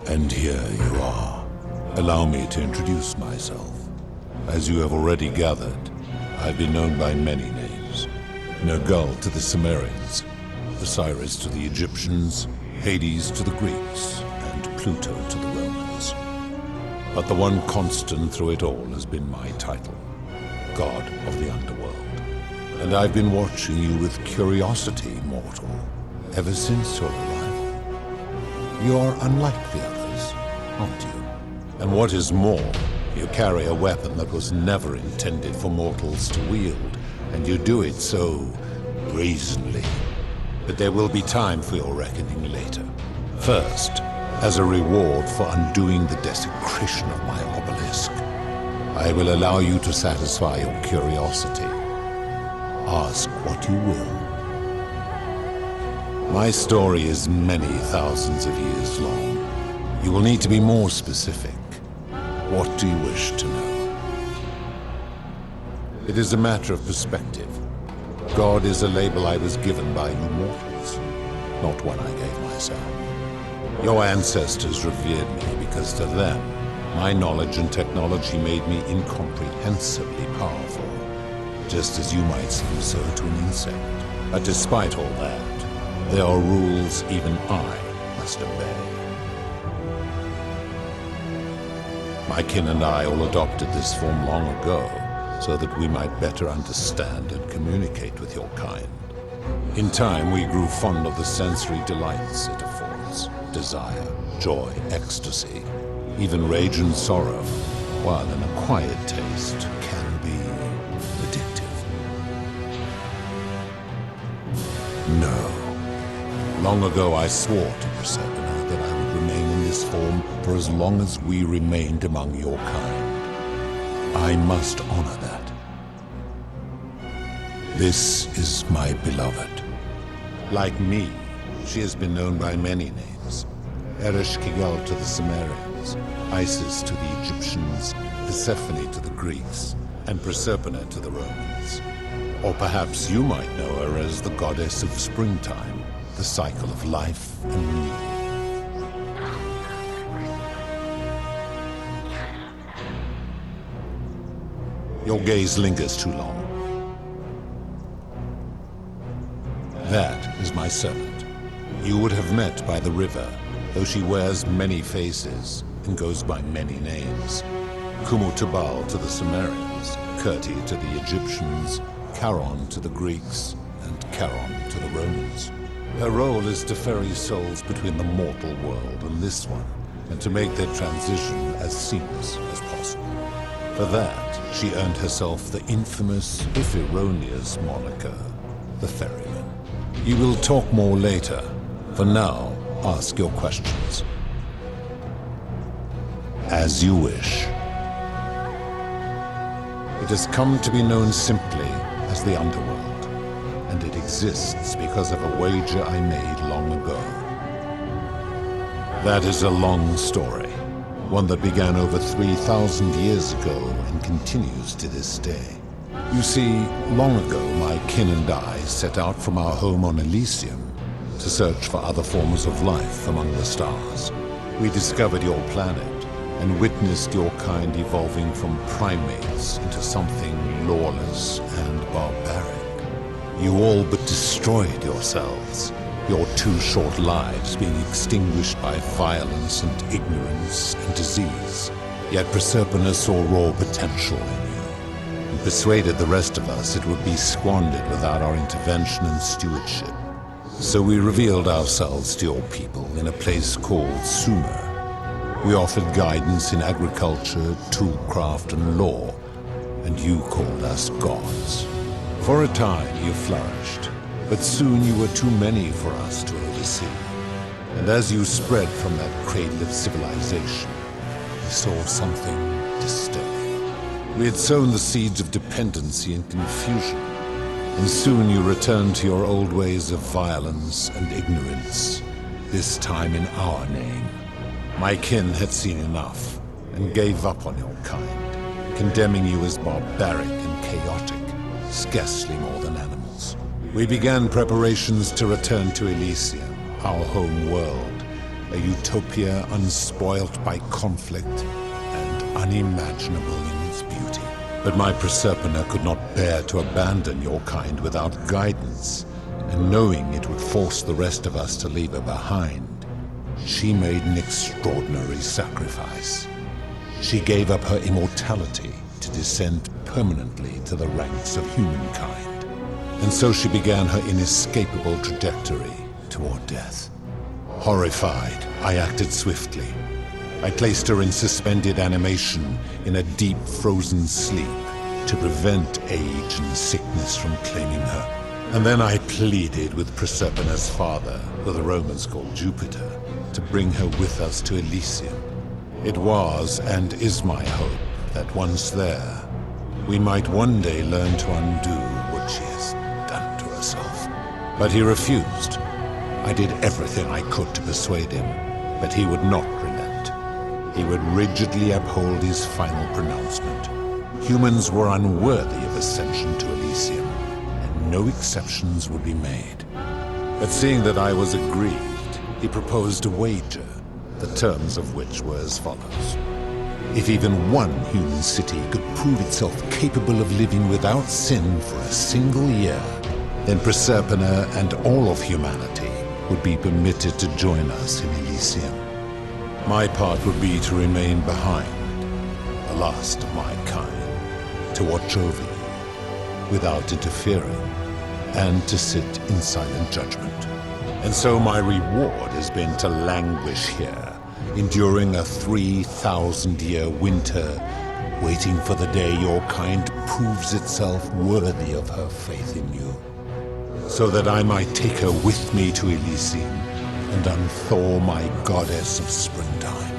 And here you are. Allow me to introduce myself. As you have already gathered, I've been known by many names. Nergal to the Sumerians, Osiris to the Egyptians, Hades to the Greeks, and Pluto to the Romans. But the one constant through it all has been my title, God of the Underworld. And I've been watching you with curiosity, mortal, ever since your arrival. You're unlike the others, aren't you? And what is more, you carry a weapon that was never intended for mortals to wield, and you do it so brazenly. But there will be time for your reckoning later. First, as a reward for undoing the desecration of my obelisk, I will allow you to satisfy your curiosity. Ask what you will. My story is many thousands of years long. You will need to be more specific. What do you wish to know? It is a matter of perspective. God is a label I was given by you mortals, not one I gave myself. Your ancestors revered me because to them, my knowledge and technology made me incomprehensibly powerful, just as you might seem so to an insect. But despite all that, there are rules even I must obey. My kin and I all adopted this form long ago, so that we might better understand and communicate with your kind. In time, we grew fond of the sensory delights it affords: desire, joy, ecstasy, even rage and sorrow, while an acquired taste can be addictive. No. Long ago, I swore to Persephone that I would remain in this form for as long as we remained among your kind. I must honor that. This is my beloved. Like me, she has been known by many names. Ereshkigal to the Sumerians, Isis to the Egyptians, Persephone to the Greeks, and Proserpina to the Romans. Or perhaps you might know her as the goddess of springtime, the cycle of life and renewal. Your gaze lingers too long. That is my servant. You would have met by the river, though she wears many faces and goes by many names. Kumutubal to the Sumerians, Kirti to the Egyptians, Charon to the Greeks, and Charon to the Romans. Her role is to ferry souls between the mortal world and this one, and to make their transition as seamless as possible. For that, she earned herself the infamous, if erroneous, moniker, the Ferryman. You will talk more later. For now, ask your questions. As you wish. It has come to be known simply as the Underworld, and it exists because of a wager I made long ago. That is a long story, one that began over 3,000 years ago and continues to this day. You see, long ago my kin and I set out from our home on Elysium to search for other forms of life among the stars. We discovered your planet and witnessed your kind evolving from primates into something lawless and barbaric. You all but destroyed yourselves, your 2 short lives being extinguished by violence and ignorance and disease. Yet Proserpina saw raw potential in you, and persuaded the rest of us it would be squandered without our intervention and stewardship. So we revealed ourselves to your people in a place called Sumer. We offered guidance in agriculture, toolcraft, and law, and you called us gods. For a time you flourished, but soon you were too many for us to oversee. And as you spread from that cradle of civilization, we saw something disturbing. We had sown the seeds of dependency and confusion, and soon you returned to your old ways of violence and ignorance, this time in our name. My kin had seen enough, and gave up on your kind, condemning you as barbaric and chaotic, scarcely more than animals. We began preparations to return to Elysium, our home world, a utopia unspoilt by conflict and unimaginable in its beauty. But my Proserpina could not bear to abandon your kind without guidance, and knowing it would force the rest of us to leave her behind, she made an extraordinary sacrifice. She gave up her immortality to descend permanently to the ranks of humankind. And so she began her inescapable trajectory toward death. Horrified, I acted swiftly. I placed her in suspended animation in a deep frozen sleep to prevent age and sickness from claiming her. And then I pleaded with Proserpina's father, who the Romans called Jupiter, to bring her with us to Elysium. It was and is my hope that once there, we might one day learn to undo what she has done to herself. But he refused. I did everything I could to persuade him, but he would not relent. He would rigidly uphold his final pronouncement. Humans were unworthy of ascension to Elysium, and no exceptions would be made. But seeing that I was aggrieved, he proposed a wager, the terms of which were as follows. If even one human city could prove itself capable of living without sin for a single year, then Proserpina and all of humanity would be permitted to join us in Elysium. My part would be to remain behind, the last of my kind, to watch over you without interfering, and to sit in silent judgment. And so my reward has been to languish here, enduring a 3,000-year winter, waiting for the day your kind proves itself worthy of her faith in you, so that I might take her with me to Elysium and unthaw my goddess of springtime.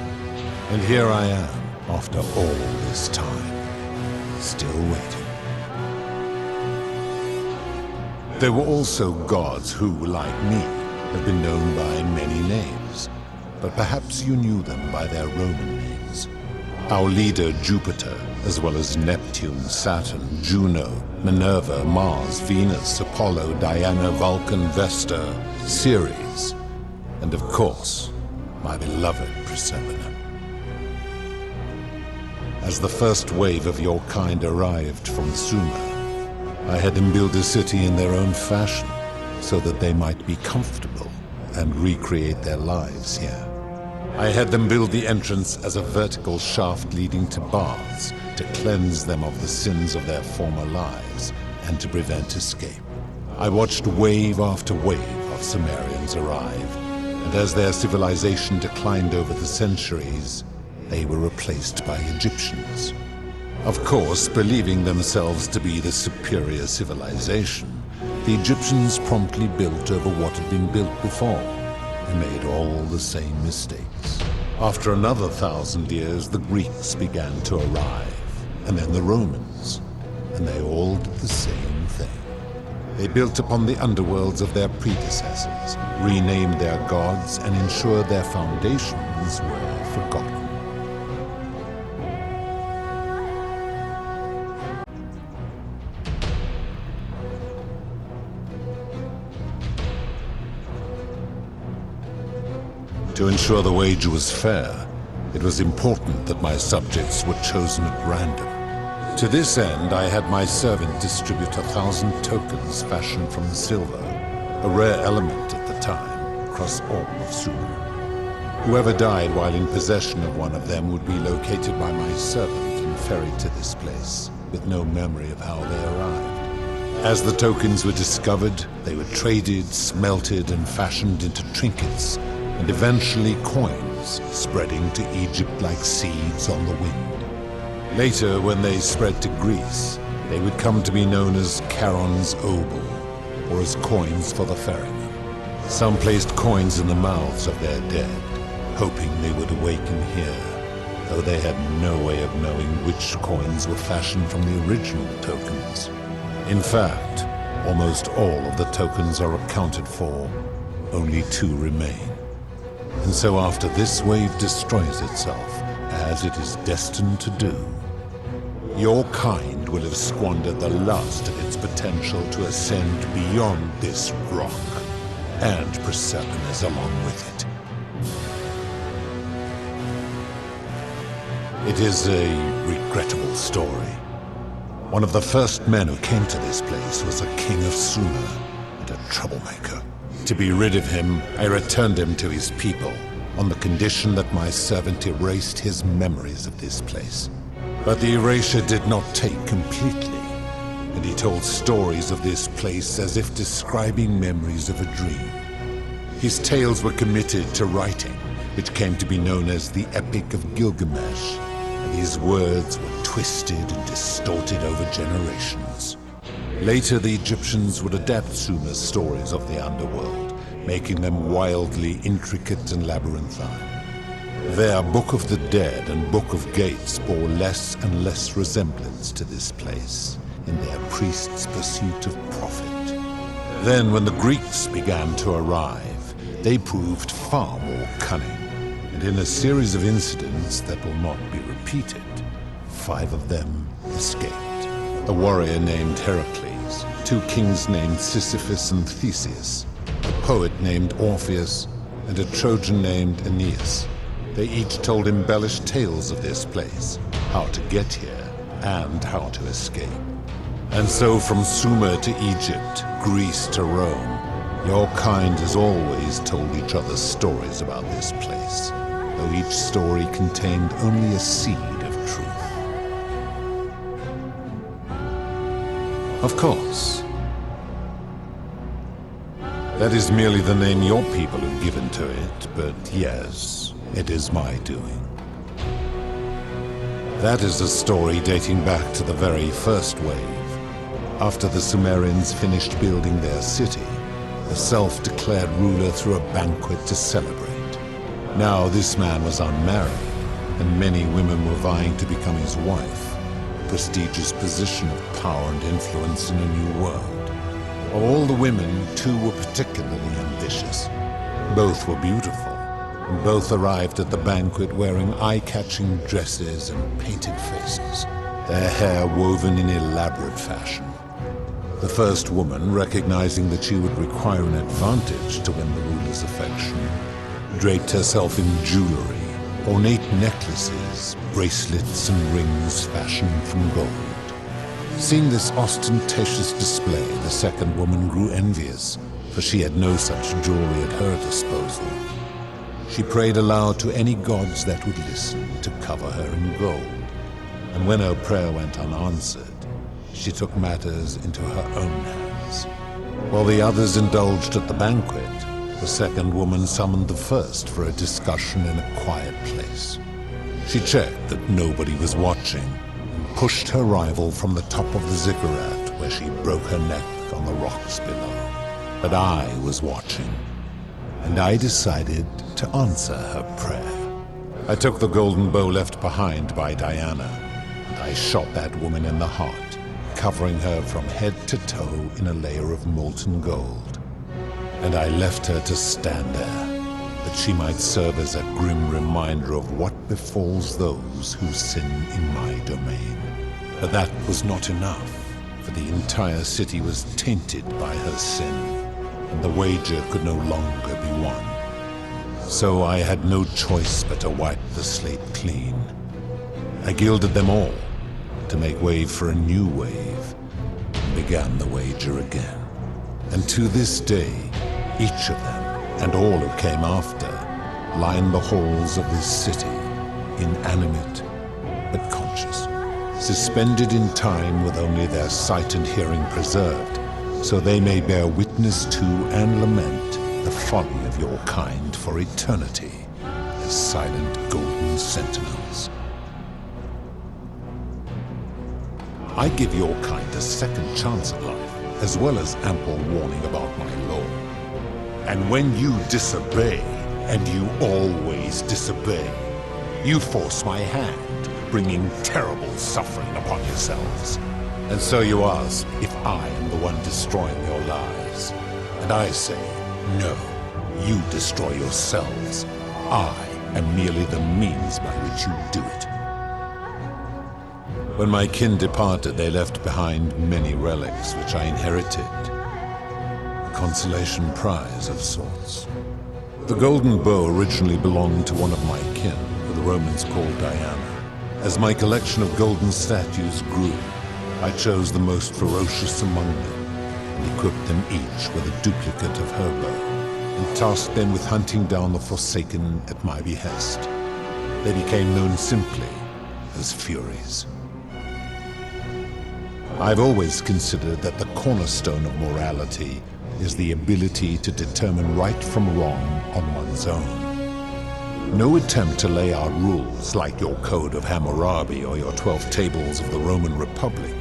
And here I am, after all this time, still waiting. There were also gods who, like me, have been known by many names, but perhaps you knew them by their Roman names. Our leader Jupiter, as well as Neptune, Saturn, Juno, Minerva, Mars, Venus, Apollo, Diana, Vulcan, Vesta, Ceres, and of course, my beloved Proserpina. As the first wave of your kind arrived from Sumer, I had them build a city in their own fashion, so that they might be comfortable and recreate their lives here. I had them build the entrance as a vertical shaft leading to baths to cleanse them of the sins of their former lives and to prevent escape. I watched wave after wave of Sumerians arrive, and as their civilization declined over the centuries, they were replaced by Egyptians. Of course, believing themselves to be the superior civilization, the Egyptians promptly built over what had been built before and made all the same mistakes. After another 1,000 years, the Greeks began to arrive, and then the Romans, and they all did the same thing. They built upon the underworlds of their predecessors, renamed their gods, and ensured their foundations were forgotten. To ensure the wager was fair, it was important that my subjects were chosen at random. To this end, I had my servant distribute 1,000 tokens fashioned from silver, a rare element at the time, across all of Sumer. Whoever died while in possession of one of them would be located by my servant and ferried to this place, with no memory of how they arrived. As the tokens were discovered, they were traded, smelted, and fashioned into trinkets, and eventually coins, spreading to Egypt like seeds on the wind. Later, when they spread to Greece, they would come to be known as Charon's obol, or as coins for the ferryman. Some placed coins in the mouths of their dead, hoping they would awaken here, though they had no way of knowing which coins were fashioned from the original tokens. In fact, almost all of the tokens are accounted for, only 2 remain. And so after this wave destroys itself, as it is destined to do, your kind will have squandered the last of its potential to ascend beyond this rock, and Proserpina's along with it. It is a regrettable story. One of the first men who came to this place was a king of Sumer and a troublemaker. To be rid of him, I returned him to his people, on the condition that my servant erased his memories of this place. But the erasure did not take completely, and he told stories of this place as if describing memories of a dream. His tales were committed to writing, which came to be known as the Epic of Gilgamesh, and his words were twisted and distorted over generations. Later, the Egyptians would adapt Sumer's stories of the underworld, making them wildly intricate and labyrinthine. Their Book of the Dead and Book of Gates bore less and less resemblance to this place in their priests' pursuit of profit. Then, when the Greeks began to arrive, they proved far more cunning, and in a series of incidents that will not be repeated, 5 of them escaped. A warrior named Heracles, 2 kings named Sisyphus and Theseus, a poet named Orpheus, and a Trojan named Aeneas. They each told embellished tales of this place, how to get here, and how to escape. And so from Sumer to Egypt, Greece to Rome, your kind has always told each other stories about this place, though each story contained only a seed of truth. Of course, that is merely the name your people have given to it, but yes, it is my doing. That is a story dating back to the very first wave. After the Sumerians finished building their city, the self-declared ruler threw a banquet to celebrate. Now this man was unmarried, and many women were vying to become his wife, a prestigious position of power and influence in a new world. Of all the women, 2 were particularly ambitious. Both were beautiful, and both arrived at the banquet wearing eye-catching dresses and painted faces, their hair woven in elaborate fashion. The first woman, recognizing that she would require an advantage to win the ruler's affection, draped herself in jewelry, ornate necklaces, bracelets, and rings fashioned from gold. Seeing this ostentatious display, the second woman grew envious, for she had no such jewelry at her disposal. She prayed aloud to any gods that would listen to cover her in gold, and when her prayer went unanswered, she took matters into her own hands. While the others indulged at the banquet, the second woman summoned the first for a discussion in a quiet place. She checked that nobody was watching, and pushed her rival from the top of the ziggurat, where she broke her neck on the rocks below. But I was watching, and I decided to answer her prayer. I took the golden bow left behind by Diana, and I shot that woman in the heart, covering her from head to toe in a layer of molten gold. And I left her to stand there, that she might serve as a grim reminder of what befalls those who sin in my domain. But that was not enough, for the entire city was tainted by her sin, and the wager could no longer be won. So I had no choice but to wipe the slate clean. I gilded them all, to make way for a new wave, and began the wager again. And to this day, each of them, and all who came after, line the halls of this city, inanimate but conscious, suspended in time with only their sight and hearing preserved, so they may bear witness to and lament the folly of your kind for eternity, as silent golden sentinels. I give your kind a second chance at life, as well as ample warning about my law. And when you disobey, and you always disobey, you force my hand, bringing terrible suffering upon yourselves. And so you ask if I am the one destroying your lives. And I say, no, you destroy yourselves. I am merely the means by which you do it. When my kin departed, they left behind many relics which I inherited. A consolation prize of sorts. The golden bow originally belonged to one of my kin, who the Romans called Diana. As my collection of golden statues grew, I chose the most ferocious among them and equipped them each with a duplicate of her bow, and tasked them with hunting down the Forsaken at my behest. They became known simply as Furies. I've always considered that the cornerstone of morality is the ability to determine right from wrong on one's own. No attempt to lay out rules like your Code of Hammurabi or your 12 Tables of the Roman Republic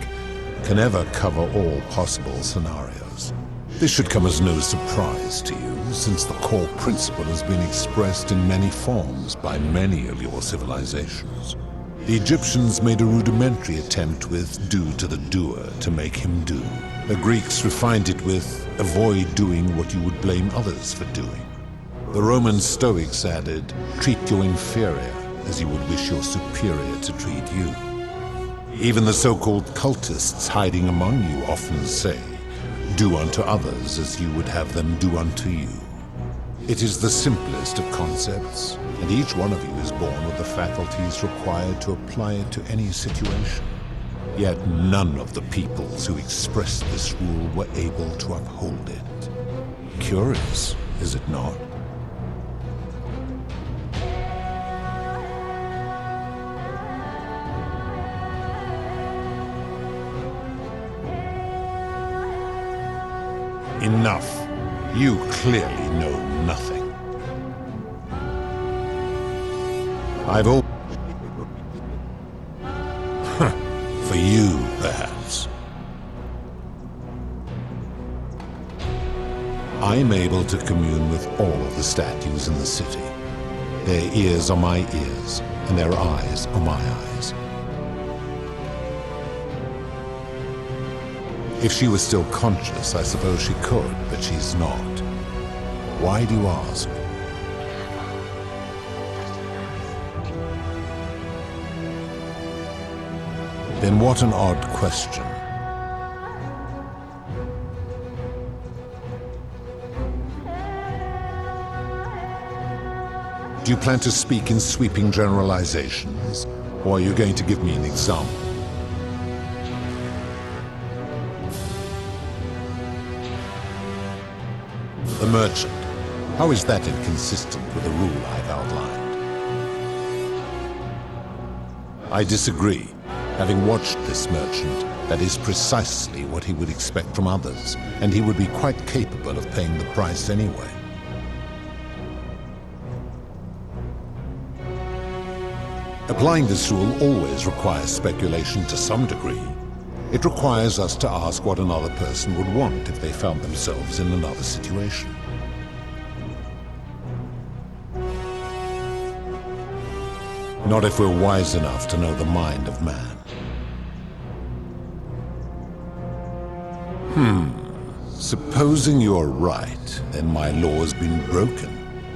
can ever cover all possible scenarios. This should come as no surprise to you, since the core principle has been expressed in many forms by many of your civilizations. The Egyptians made a rudimentary attempt with "do to the doer" to make him do. The Greeks refined it with "avoid doing what you would blame others for doing." The Roman Stoics added, "treat your inferior as you would wish your superior to treat you." Even the so-called cultists hiding among you often say, "Do unto others as you would have them do unto you." It is the simplest of concepts, and each one of you is born with the faculties required to apply it to any situation. Yet none of the peoples who expressed this rule were able to uphold it. Curious, is it not? Enough. You clearly know nothing. I've all... For you, perhaps. I'm able to commune with all of the statues in the city. Their ears are my ears, and their eyes are my eyes. If she was still conscious, I suppose she could, but she's not. Why do you ask? Then what an odd question. Do you plan to speak in sweeping generalizations, or are you going to give me an example? The merchant. How is that inconsistent with the rule I've outlined? I disagree. Having watched this merchant, that is precisely what he would expect from others, and he would be quite capable of paying the price anyway. Applying this rule always requires speculation to some degree. It requires us to ask what another person would want if they found themselves in another situation. Not if we're wise enough to know the mind of man. Supposing you're right, then my law has been broken,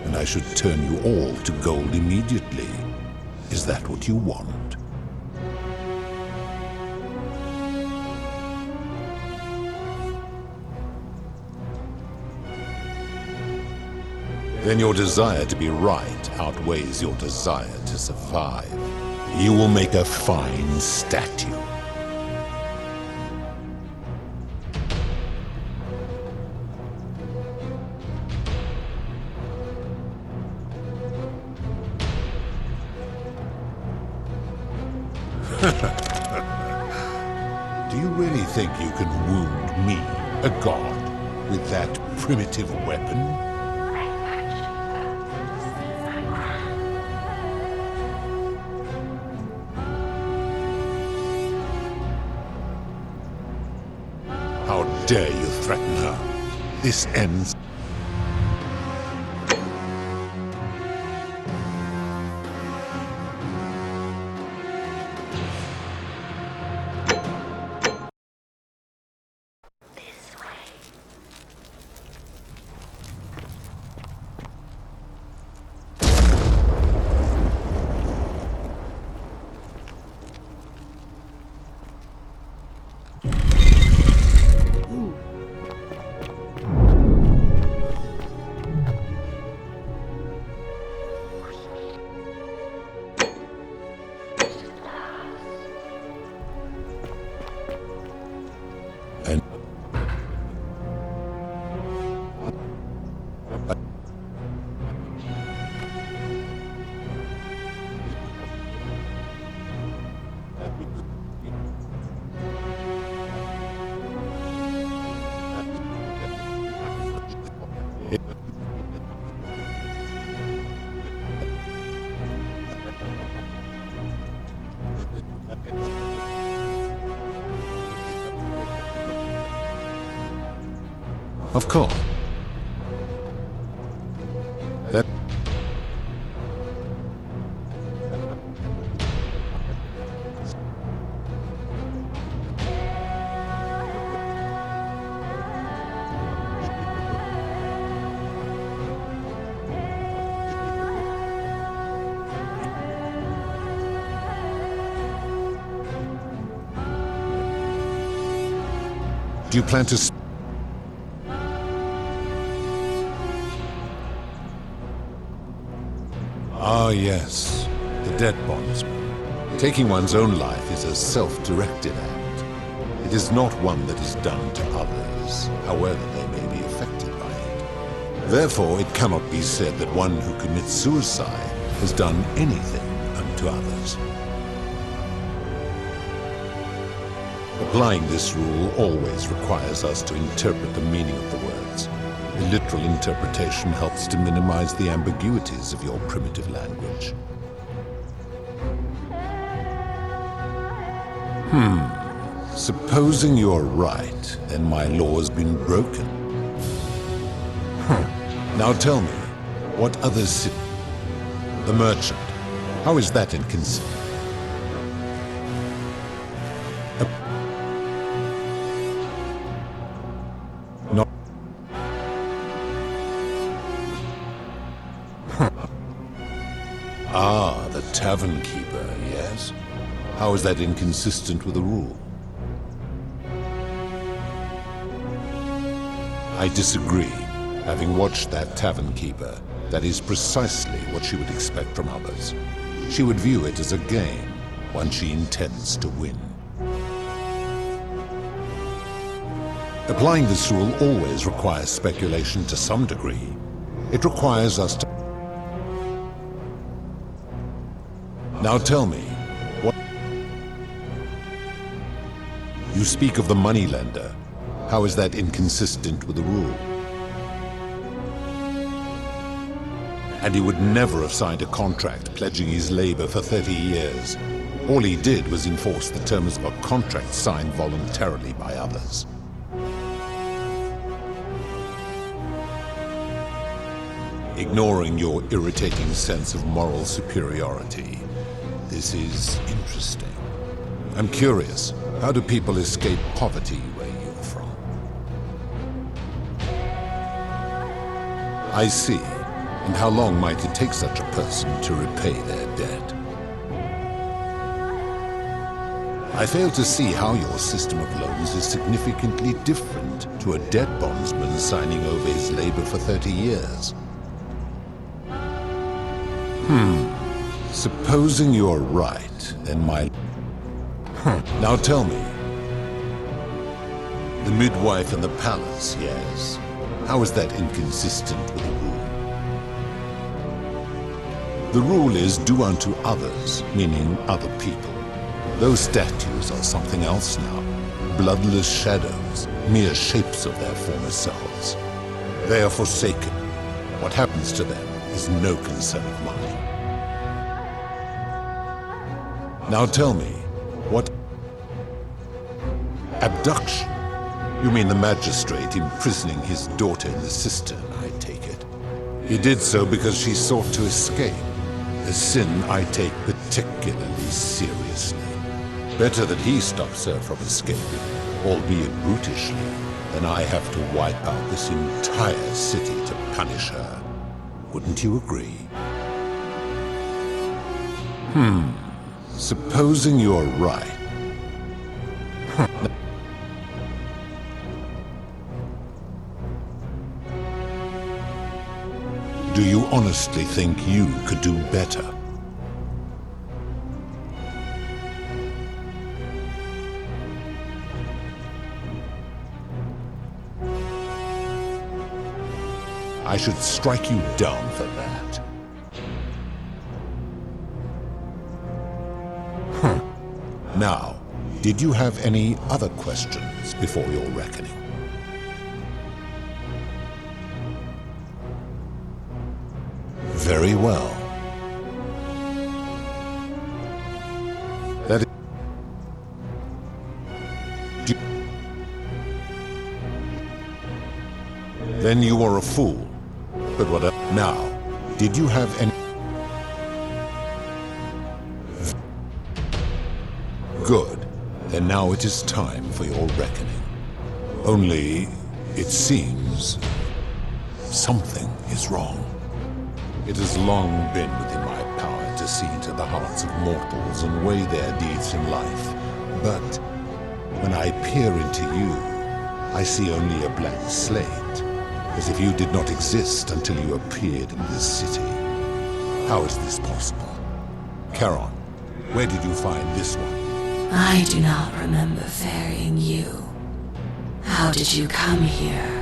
and I should turn you all to gold immediately. Is that what you want? Then your desire to be right outweighs your desire to survive. You will make a fine statue. Do you really think you can wound me, a god, with that primitive weapon? How dare you threaten her? This ends... Of course. That do you plan to... Ah, yes, the dead bondsman. Taking one's own life is a self-directed act. It is not one that is done to others, however they may be affected by it. Therefore, it cannot be said that one who commits suicide has done anything unto others. Applying this rule always requires us to interpret the meaning of the words. A literal interpretation helps to minimize the ambiguities of your primitive language. Supposing you're right, then my law has been broken. Now tell me, what other city... The merchant. How is that inconsistent? No. Ah, the tavern keeper, yes? How is that inconsistent with the rule? I disagree. Having watched that tavern keeper, that is precisely what she would expect from others. She would view it as a game, one she intends to win. Applying this rule always requires speculation to some degree. It requires us to... Now tell me, what... You speak of the moneylender. How is that inconsistent with the rule? And he would never have signed a contract pledging his labor for 30 years. All he did was enforce the terms of a contract signed voluntarily by others. Ignoring your irritating sense of moral superiority, this is interesting. I'm curious, how do people escape poverty where you're from? I see. And how long might it take such a person to repay their debt? I fail to see how your system of loans is significantly different to a dead bondsman signing over his labor for 30 years. Supposing you're right, then my... Now tell me. The midwife in the palace, yes. How is that inconsistent with the rule? The rule is do unto others, meaning other people. Those statues are something else now. Bloodless shadows, mere shapes of their former selves. They are forsaken. What happens to them is no concern of mine. Now tell me, what... Abduction? You mean the magistrate imprisoning his daughter in the cistern, I take it. He did so because she sought to escape. A sin I take particularly seriously. Better that he stops her from escaping, albeit brutishly, than I have to wipe out this entire city to punish her. Wouldn't you agree? Supposing you're right. Do you honestly think you could do better? I should strike you down for that. Now, did you have any other questions before your reckoning? Very well. That is... Then you are a fool. But what else? Now, did you have any... Good. Then now it is time for your reckoning. Only, it seems, something is wrong. It has long been within my power to see into the hearts of mortals and weigh their deeds in life. But when I peer into you, I see only a blank slate, as if you did not exist until you appeared in this city. How is this possible? Charon, where did you find this one? I do not remember ferrying you. How did you come here?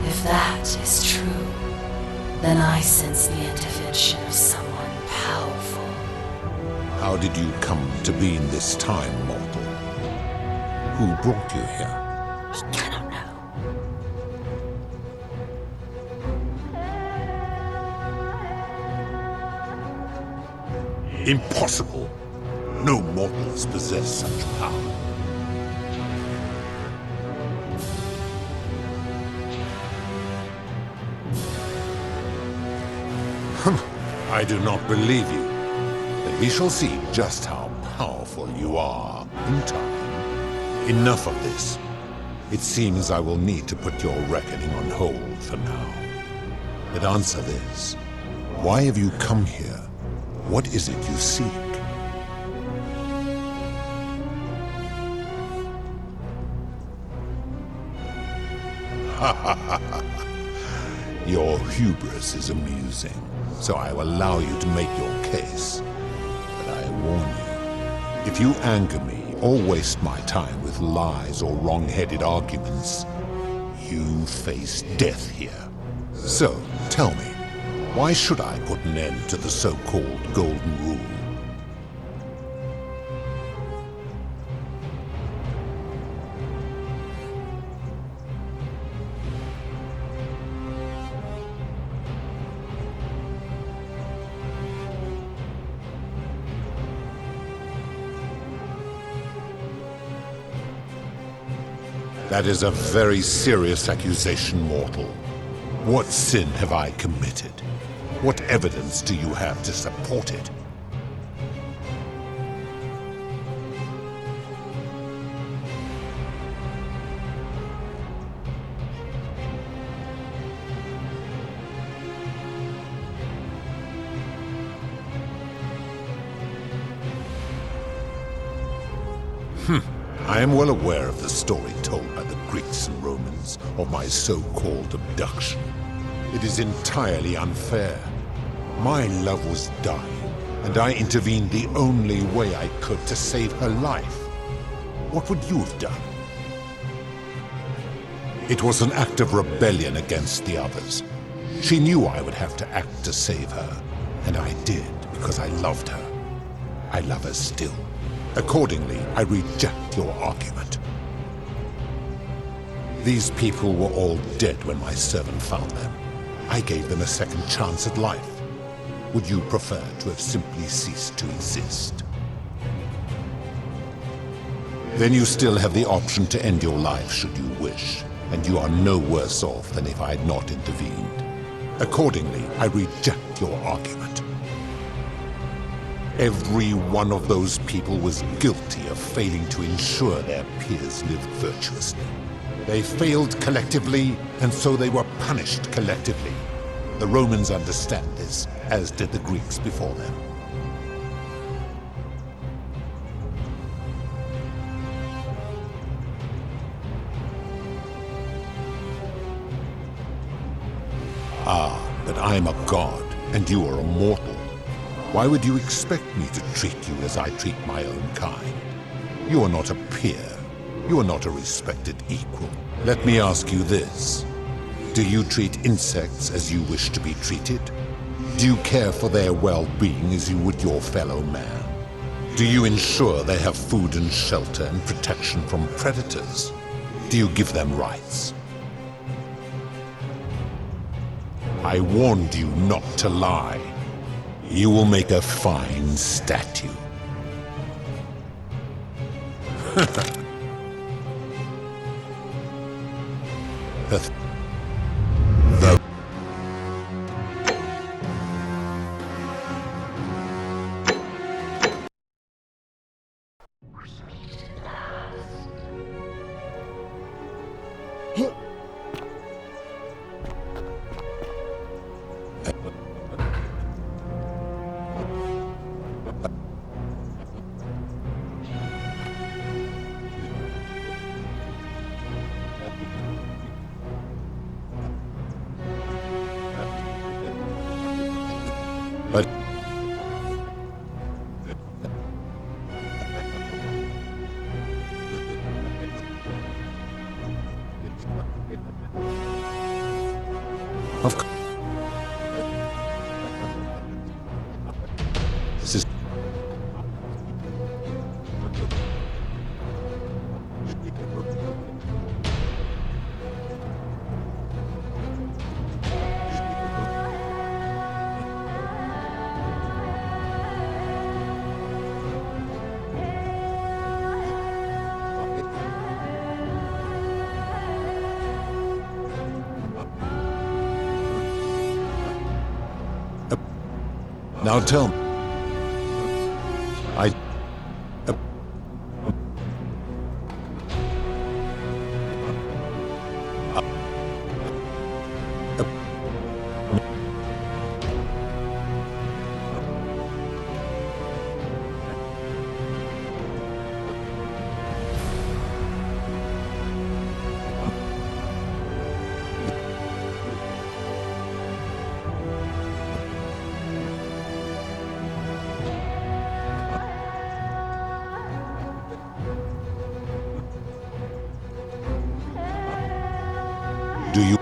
If that is true, then I sense the intervention of someone powerful. How did you come to be in this time, mortal? Who brought you here? I cannot know. Impossible! No mortals possess such power. I do not believe you. But we shall see just how powerful you are in time. Enough of this. It seems I will need to put your reckoning on hold for now. But answer this. Why have you come here? What is it you seek? Your hubris is amusing, so I will allow you to make your case. But I warn you, if you anger me or waste my time with lies or wrong-headed arguments, you face death here. So, tell me, why should I put an end to the so-called Golden Rule? That is a very serious accusation, mortal. What sin have I committed? What evidence do you have to support it? I am well aware of the story told by the Greeks and Romans of my so-called abduction. It is entirely unfair. My love was dying, and I intervened the only way I could to save her life. What would you have done? It was an act of rebellion against the others. She knew I would have to act to save her, and I did because I loved her. I love her still. Accordingly, I reject your argument. These people were all dead when my servant found them. I gave them a second chance at life. Would you prefer to have simply ceased to exist? Then you still have the option to end your life should you wish, and you are no worse off than if I had not intervened. Accordingly, I reject your argument. Every one of those people was guilty of failing to ensure their peers lived virtuously. They failed collectively, and so they were punished collectively. The Romans understand this, as did the Greeks before them. Ah, but I'm a god, and you are a mortal. Why would you expect me to treat you as I treat my own kind? You are not a peer. You are not a respected equal. Let me ask you this. Do you treat insects as you wish to be treated? Do you care for their well-being as you would your fellow man? Do you ensure they have food and shelter and protection from predators? Do you give them rights? I warned you not to lie. You will make a fine statue. the But of course, this is now tell me. I do you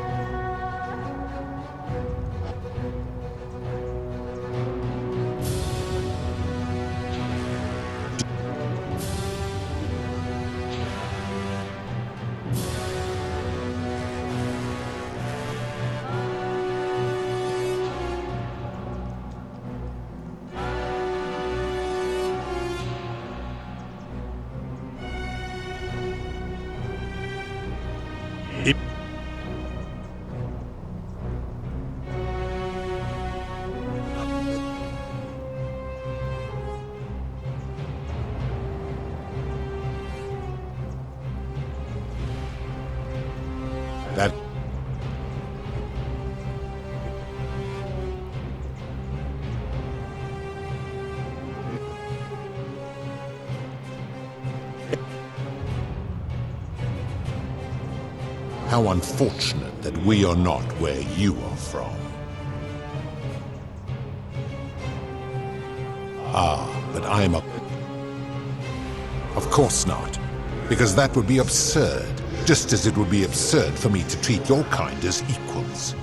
that how unfortunate that we are not where you are from. Ah, but I'm a... Of course not, because that would be absurd, just as it would be absurd for me to treat your kind as equals.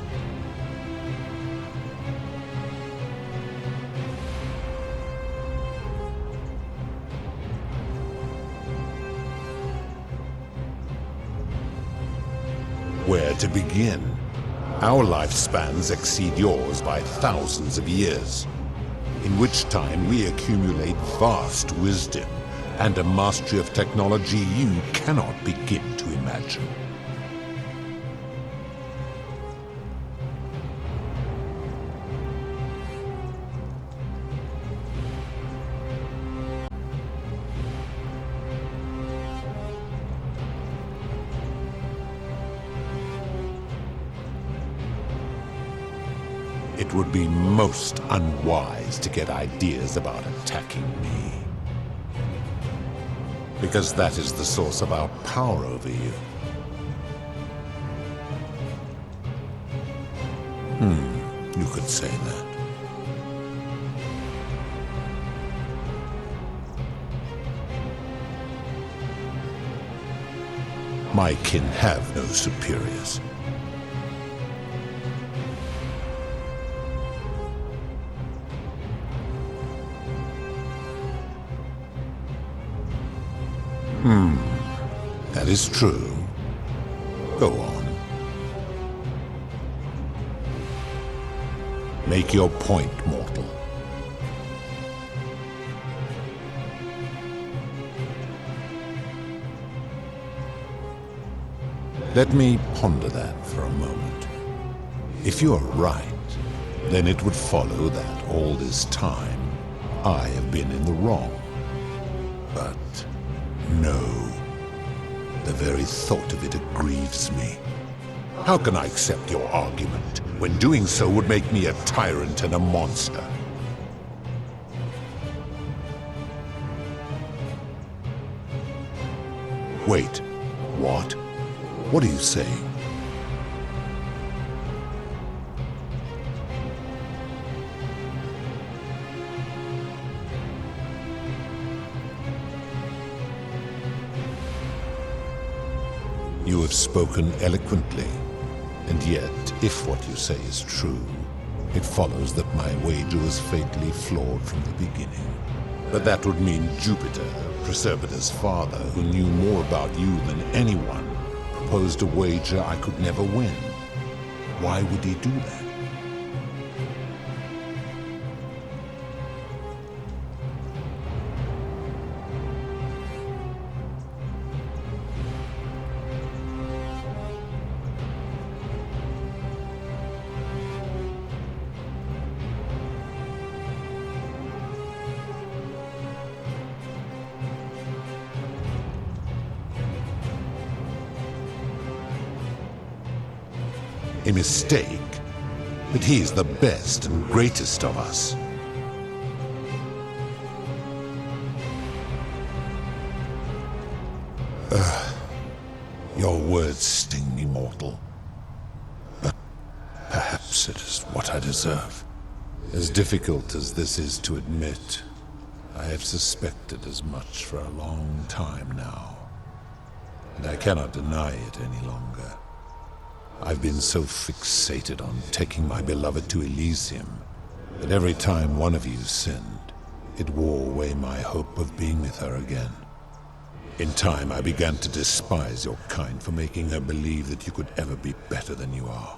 Where to begin? Our lifespans exceed yours by thousands of years, in which time we accumulate vast wisdom and a mastery of technology you cannot begin to imagine. It would be most unwise to get ideas about attacking me, because that is the source of our power over you. You could say that. My kin have no superiors. That is true. Go on. Make your point, mortal. Let me ponder that for a moment. If you are right, then it would follow that all this time I have been in the wrong. But no. The very thought of it grieves me. How can I accept your argument when doing so would make me a tyrant and a monster? Wait, what? What are you saying? You have spoken eloquently, and yet, if what you say is true, it follows that my wager was fatally flawed from the beginning. But that would mean Jupiter, Proserpina's father, who knew more about you than anyone, proposed a wager I could never win. Why would he do that? A mistake? But he is the best and greatest of us. Your words sting me, mortal. But perhaps it is what I deserve. As difficult as this is to admit, I have suspected as much for a long time now. And I cannot deny it any longer. I've been so fixated on taking my beloved to Elysium that every time one of you sinned, it wore away my hope of being with her again. In time, I began to despise your kind for making her believe that you could ever be better than you are.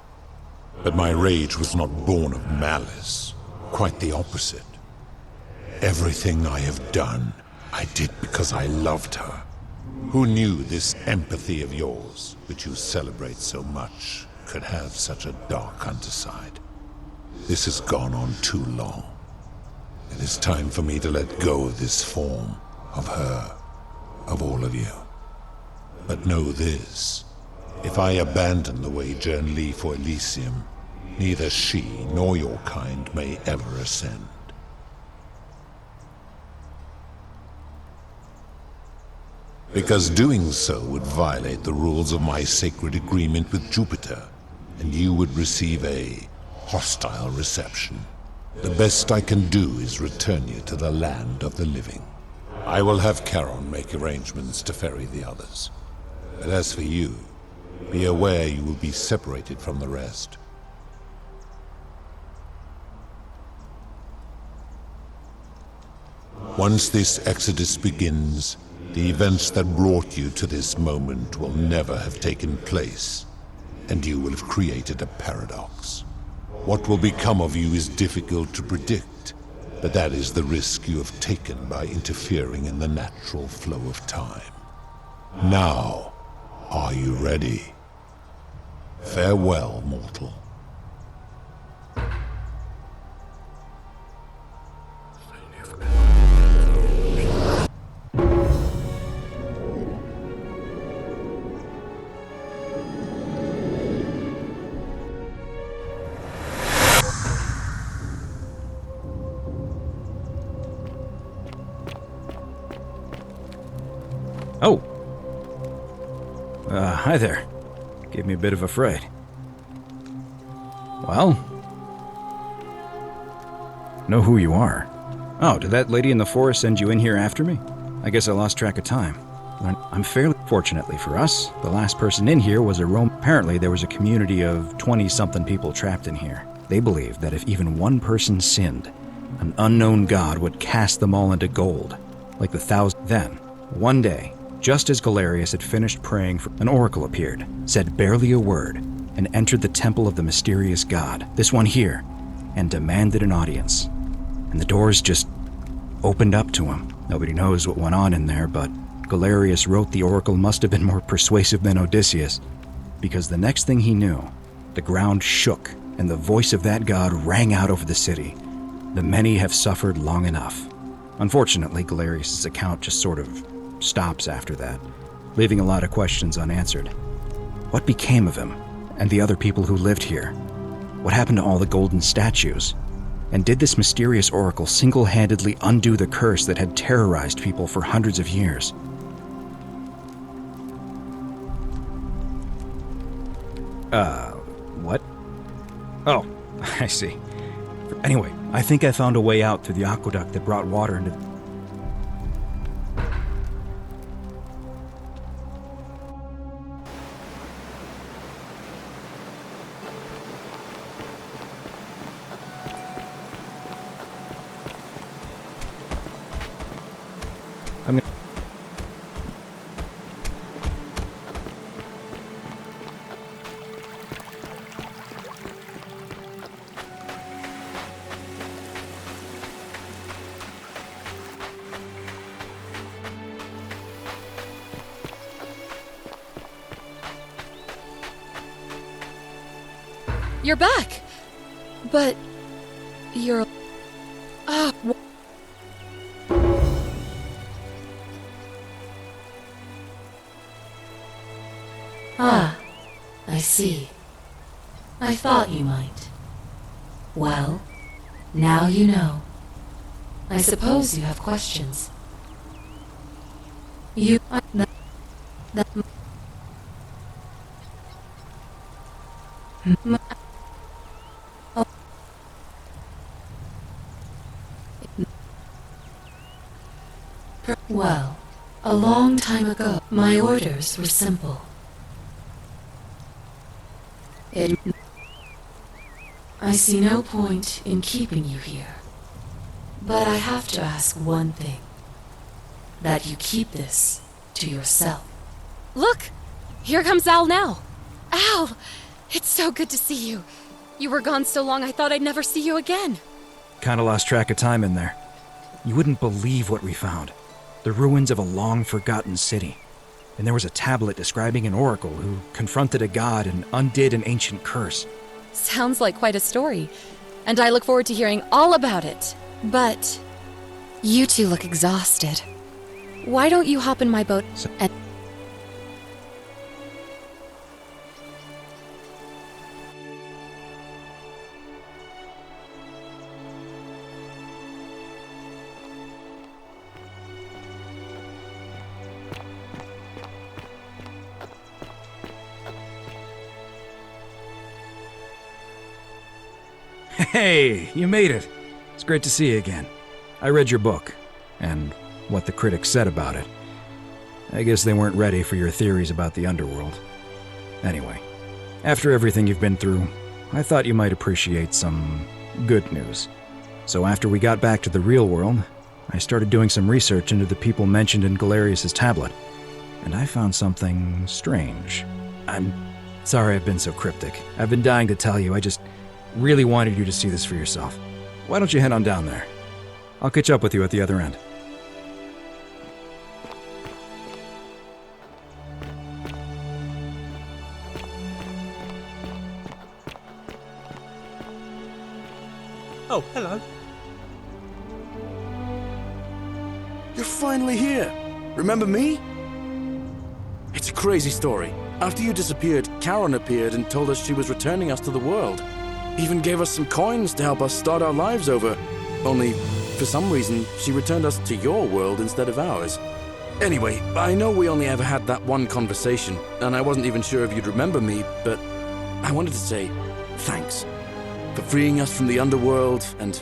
But my rage was not born of malice, quite the opposite. Everything I have done, I did because I loved her. Who knew this empathy of yours, which you celebrate so much, could have such a dark underside? This has gone on too long. It is time for me to let go of this form, of her, of all of you. But know this, if I abandon the wager and leave for Elysium, neither she nor your kind may ever ascend. Because doing so would violate the rules of my sacred agreement with Jupiter, and you would receive a hostile reception. The best I can do is return you to the land of the living. I will have Charon make arrangements to ferry the others. But as for you, be aware you will be separated from the rest. Once this exodus begins, the events that brought you to this moment will never have taken place, and you will have created a paradox. What will become of you is difficult to predict, but that is the risk you have taken by interfering in the natural flow of time. Now, are you ready? Farewell, mortal. Oh. Hi there. Gave me a bit of a fright. Well? Know who you are. Oh, did that lady in the forest send you in here after me? I guess I lost track of time. I'm fairly fortunately for us, the last person in here was a Roman. Apparently there was a community of 20-something people trapped in here. They believed that if even one person sinned, an unknown god would cast them all into gold, like the thousand. Then, one day, Just as Galerius had finished praying, an oracle appeared, said barely a word, and entered the temple of the mysterious god, this one here, and demanded an audience. And the doors just opened up to him. Nobody knows what went on in there, but Galerius wrote the oracle must have been more persuasive than Odysseus, because the next thing he knew, the ground shook, and the voice of that god rang out over the city. The many have suffered long enough. Unfortunately, Galerius' account just sort of stops after that, leaving a lot of questions unanswered. What became of him and the other people who lived here? What happened to all the golden statues? And did this mysterious oracle single-handedly undo the curse that had terrorized people for hundreds of years? What? Oh, I see. Anyway, I think I found a way out through the aqueduct that brought water into... You're back! But... you're... Ah, I see. I thought you might. Well, now you know. I suppose you have questions. You... Well, a long time ago, my orders were simple. I see no point in keeping you here. But I have to ask one thing. That you keep this to yourself. Look! Here comes Al now! Al! It's so good to see you. You were gone so long I thought I'd never see you again. Kinda lost track of time in there. You wouldn't believe what we found. The ruins of a long-forgotten city. And there was a tablet describing an oracle who confronted a god and undid an ancient curse. Sounds like quite a story. And I look forward to hearing all about it. But... you two look exhausted. Why don't you hop in my boat and... Hey, you made it. It's great to see you again. I read your book, and what the critics said about it. I guess they weren't ready for your theories about the underworld. Anyway, after everything you've been through, I thought you might appreciate some good news. So after we got back to the real world, I started doing some research into the people mentioned in Galerius' tablet, and I found something strange. I'm sorry I've been so cryptic. I've been dying to tell you, I just really wanted you to see this for yourself. Why don't you head on down there? I'll catch up with you at the other end. Oh, hello. You're finally here. Remember me? It's a crazy story. After you disappeared, Karen appeared and told us she was returning us to the world. Even gave us some coins to help us start our lives over. Only, for some reason, she returned us to your world instead of ours. Anyway, I know we only ever had that one conversation, and I wasn't even sure if you'd remember me, but I wanted to say thanks for freeing us from the underworld and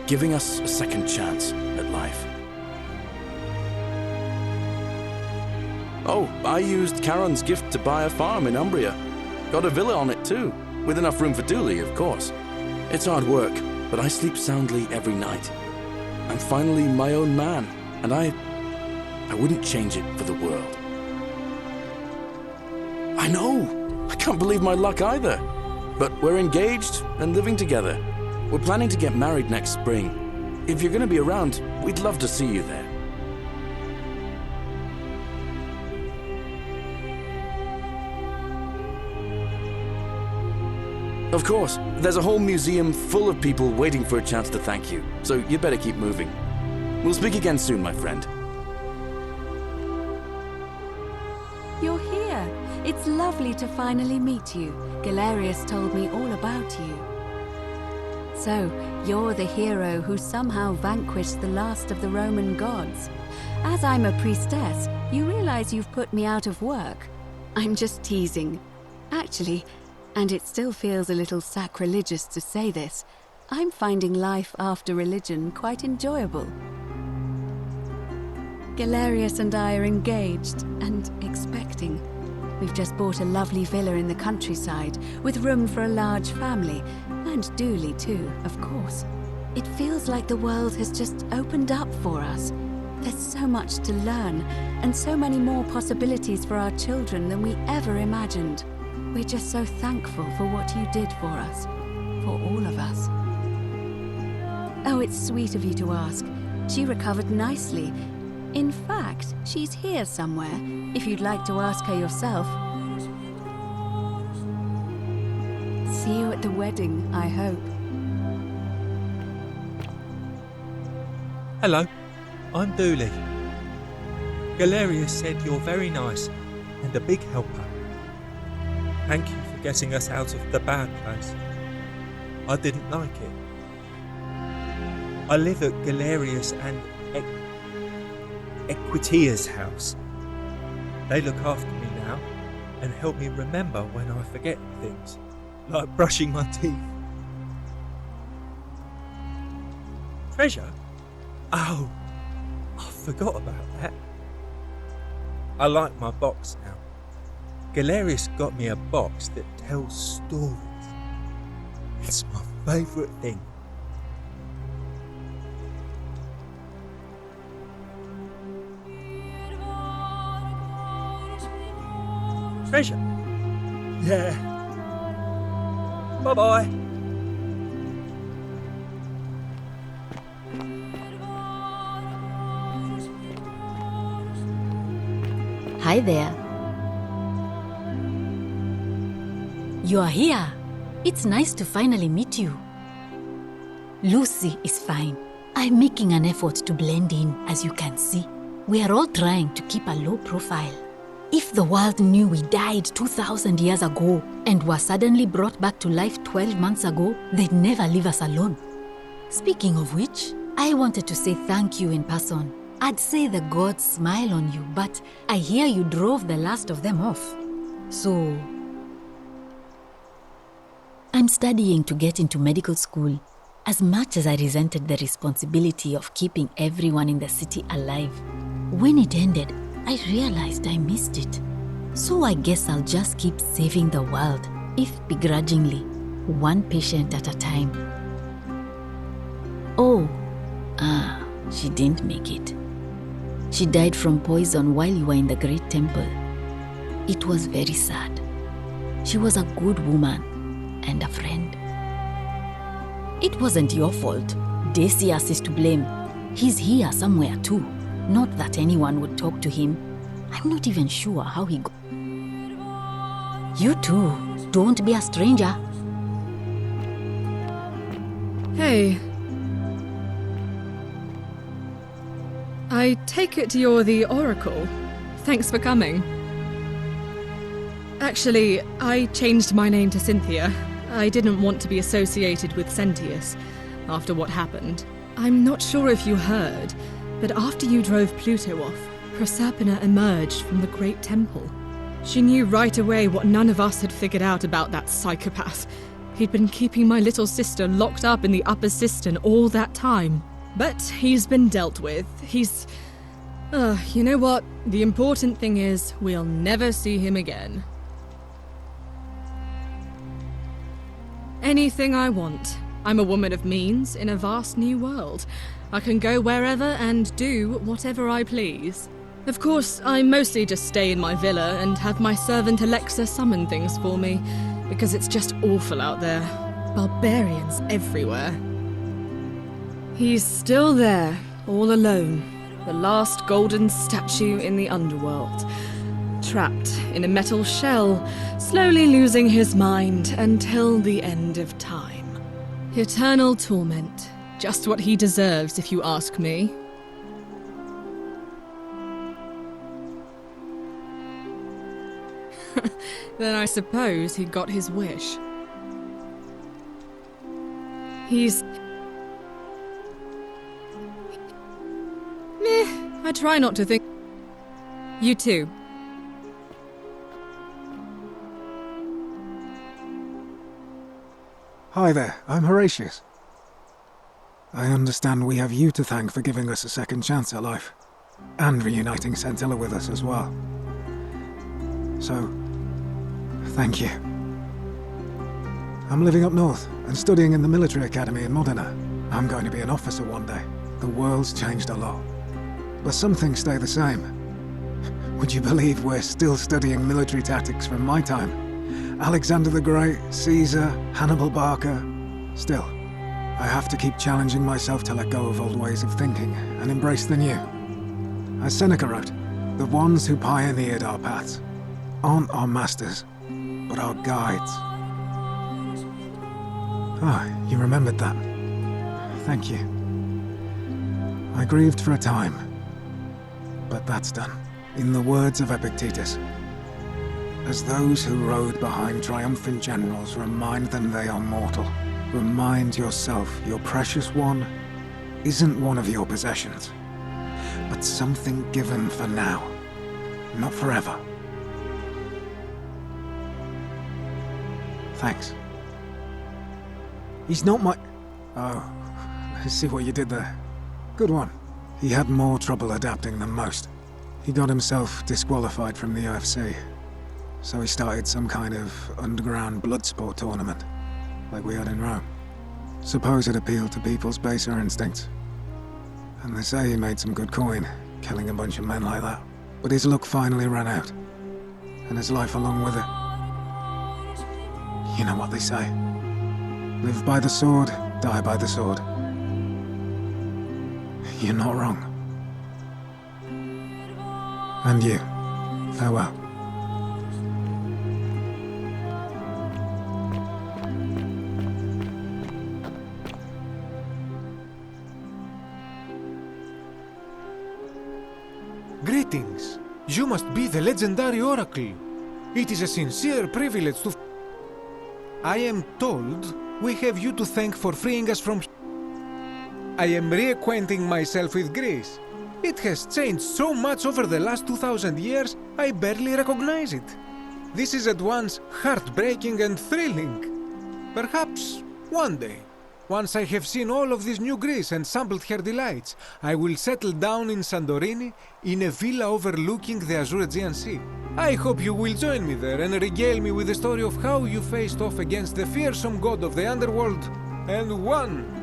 giving us a second chance at life. Oh, I used Karen's gift to buy a farm in Umbria. Got a villa on it too, with enough room for Dooley, of course. It's hard work, but I sleep soundly every night. I'm finally my own man, and I I wouldn't change it for the world. I know! I can't believe my luck either. But we're engaged and living together. We're planning to get married next spring. If you're going to be around, we'd love to see you there. Of course, there's a whole museum full of people waiting for a chance to thank you, so you better keep moving. We'll speak again soon, my friend. You're here. It's lovely to finally meet you. Galerius told me all about you. So, you're the hero who somehow vanquished the last of the Roman gods. As I'm a priestess, you realize you've put me out of work. I'm just teasing. Actually, and it still feels a little sacrilegious to say this, I'm finding life after religion quite enjoyable. Galerius and I are engaged and expecting. We've just bought a lovely villa in the countryside with room for a large family, and Dooley too, of course. It feels like the world has just opened up for us. There's so much to learn, and so many more possibilities for our children than we ever imagined. We're just so thankful for what you did for us, for all of us. Oh, it's sweet of you to ask. She recovered nicely. In fact, she's here somewhere, if you'd like to ask her yourself. See you at the wedding, I hope. Hello, I'm Dooley. Galerius said you're very nice and a big helper. Thank you for getting us out of the bad place. I didn't like it. I live at Galerius and Equitia's house. They look after me now and help me remember when I forget things, like brushing my teeth. Treasure? Oh, I forgot about that. I like my box now. Galerius got me a box that tells stories. It's my favourite thing. Treasure? Yeah. Bye-bye. Hi there. You are here. It's nice to finally meet you. Lucy is fine. I'm making an effort to blend in, as you can see. We are all trying to keep a low profile. If the world knew we died 2,000 years ago and were suddenly brought back to life 12 months ago, they'd never leave us alone. Speaking of which, I wanted to say thank you in person. I'd say the gods smile on you, but I hear you drove the last of them off. So, I'm studying to get into medical school. As much as I resented the responsibility of keeping everyone in the city alive, when it ended, I realized I missed it. So I guess I'll just keep saving the world, if begrudgingly, one patient at a time. Oh, she didn't make it. She died from poison while you were in the Great Temple. It was very sad. She was a good woman and a friend. It wasn't your fault. Decius is to blame. He's here somewhere too. Not that anyone would talk to him. I'm not even sure how he got. You too. Don't be a stranger. Hey. I take it you're the Oracle. Thanks for coming. Actually, I changed my name to Cynthia. I didn't want to be associated with Sentius after what happened. I'm not sure if you heard, but after you drove Pluto off, Proserpina emerged from the Great Temple. She knew right away what none of us had figured out about that psychopath. He'd been keeping my little sister locked up in the upper cistern all that time. But he's been dealt with. He's... you know what? The important thing is, we'll never see him again. Anything I want. I'm a woman of means in a vast new world. I can go wherever and do whatever I please. Of course, I mostly just stay in my villa and have my servant Alexa summon things for me, because it's just awful out there. Barbarians everywhere. He's still there, all alone. The last golden statue in the underworld. Trapped in a metal shell, slowly losing his mind until the end of time. Eternal torment. Just what he deserves, if you ask me. Then I suppose he got his wish. He's... Meh, I try not to think... You too. Hi there, I'm Horatius. I understand we have you to thank for giving us a second chance at life, and reuniting Scintilla with us as well. So, thank you. I'm living up north and studying in the military academy in Modena. I'm going to be an officer one day. The world's changed a lot, but some things stay the same. Would you believe we're still studying military tactics from my time? Alexander the Great, Caesar, Hannibal Barca. Still, I have to keep challenging myself to let go of old ways of thinking and embrace the new. As Seneca wrote, the ones who pioneered our paths aren't our masters, but our guides. Ah, you remembered that. Thank you. I grieved for a time, but that's done. In the words of Epictetus, as those who rode behind triumphant generals remind them they are mortal, remind yourself your precious one isn't one of your possessions, but something given for now, not forever. Thanks. He's not my... Oh, I see what you did there. Good one. He had more trouble adapting than most. He got himself disqualified from the UFC, so he started some kind of underground blood sport tournament, like we had in Rome. Suppose it appealed to people's baser instincts. And they say he made some good coin, killing a bunch of men like that. But his luck finally ran out, and his life along with it. You know what they say. Live by the sword, die by the sword. You're not wrong. And you, farewell. Greetings. You must be the legendary oracle. It is a sincere privilege to... I am told we have you to thank for freeing us from... I am reacquainting myself with Greece. It has changed so much over the last 2000 years, I barely recognize it. This is at once heartbreaking and thrilling. Perhaps one day, once I have seen all of this new Greece and sampled her delights, I will settle down in Santorini in a villa overlooking the azure Aegean Sea. I hope you will join me there and regale me with the story of how you faced off against the fearsome god of the underworld and won.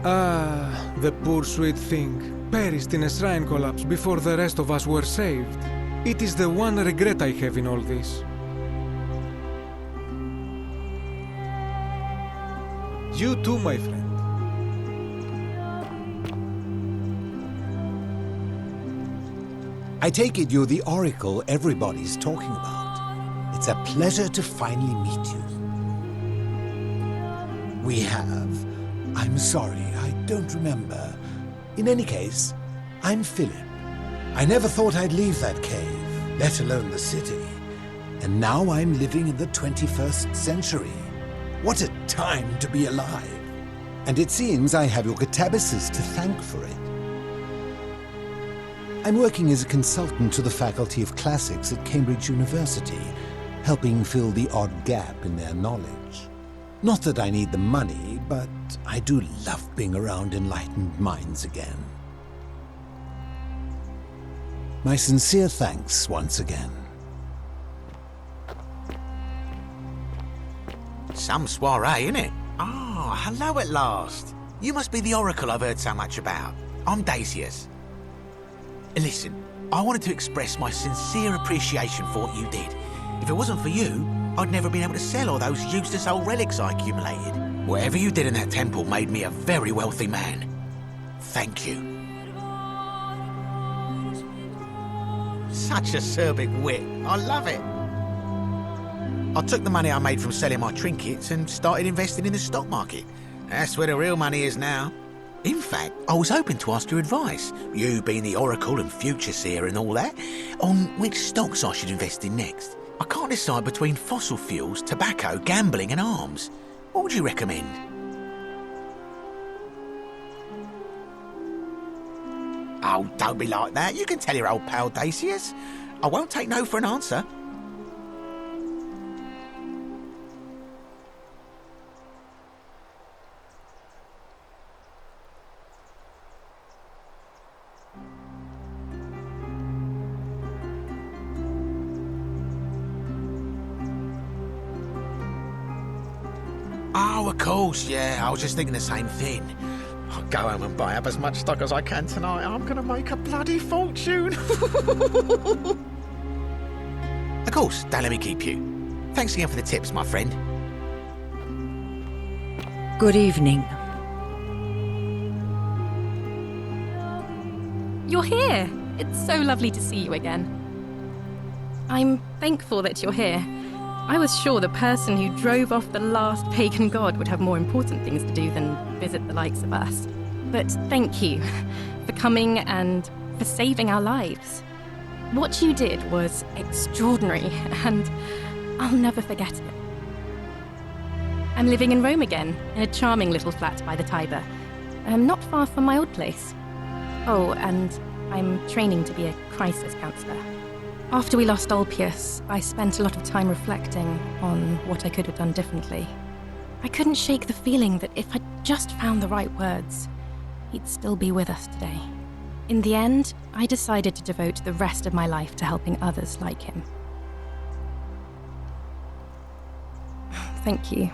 Ah, the poor sweet thing, perished in a shrine collapse before the rest of us were saved. It is the one regret I have in all this. You too, my friend. I take it you're the oracle everybody's talking about. It's a pleasure to finally meet you. We have... I'm sorry, I don't remember. In any case, I'm Philip. I never thought I'd leave that cave, let alone the city. And now I'm living in the 21st century. What a time to be alive. And it seems I have your catabasis to thank for it. I'm working as a consultant to the Faculty of Classics at Cambridge University, helping fill the odd gap in their knowledge. Not that I need the money, but I do love being around enlightened minds again. My sincere thanks once again. Some soiree, innit? Oh, hello at last. You must be the oracle I've heard so much about. I'm Dacius. Listen, I wanted to express my sincere appreciation for what you did. If it wasn't for you, I'd never been able to sell all those useless old relics I accumulated. Whatever you did in that temple made me a very wealthy man. Thank you. Such acerbic wit. I love it. I took the money I made from selling my trinkets and started investing in the stock market. That's where the real money is now. In fact, I was hoping to ask your advice, you being the oracle and future seer and all that, on which stocks I should invest in next. I can't decide between fossil fuels, tobacco, gambling and arms. What would you recommend? Oh, don't be like that. You can tell your old pal Dacius. I won't take no for an answer. Oh, of course, yeah. I was just thinking the same thing. I'll go home and buy up as much stock as I can tonight. I'm gonna make a bloody fortune. Of course, don't let me keep you. Thanks again for the tips, my friend. Good evening. You're here! It's so lovely to see you again. I'm thankful that you're here. I was sure the person who drove off the last pagan god would have more important things to do than visit the likes of us. But thank you for coming and for saving our lives. What you did was extraordinary, and I'll never forget it. I'm living in Rome again, in a charming little flat by the Tiber, not far from my old place. Oh, and I'm training to be a crisis counsellor. After we lost Ulpius, I spent a lot of time reflecting on what I could have done differently. I couldn't shake the feeling that if I'd just found the right words, he'd still be with us today. In the end, I decided to devote the rest of my life to helping others like him. Thank you.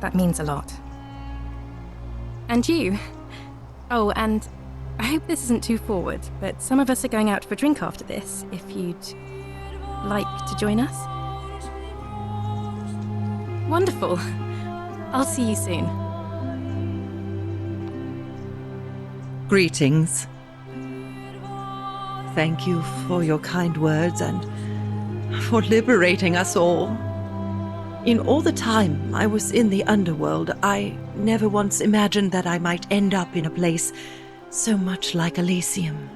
That means a lot. And you. Oh, and I hope this isn't too forward, but some of us are going out for a drink after this, if you'd like to join us. Wonderful. I'll see you soon. Greetings. Thank you for your kind words and for liberating us all. In all the time I was in the underworld, I never once imagined that I might end up in a place so much like Elysium.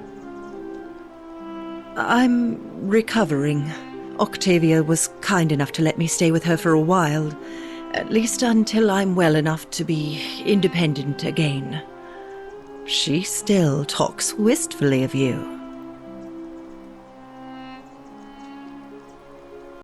I'm recovering. Octavia was kind enough to let me stay with her for a while, at least until I'm well enough to be independent again. She still talks wistfully of you.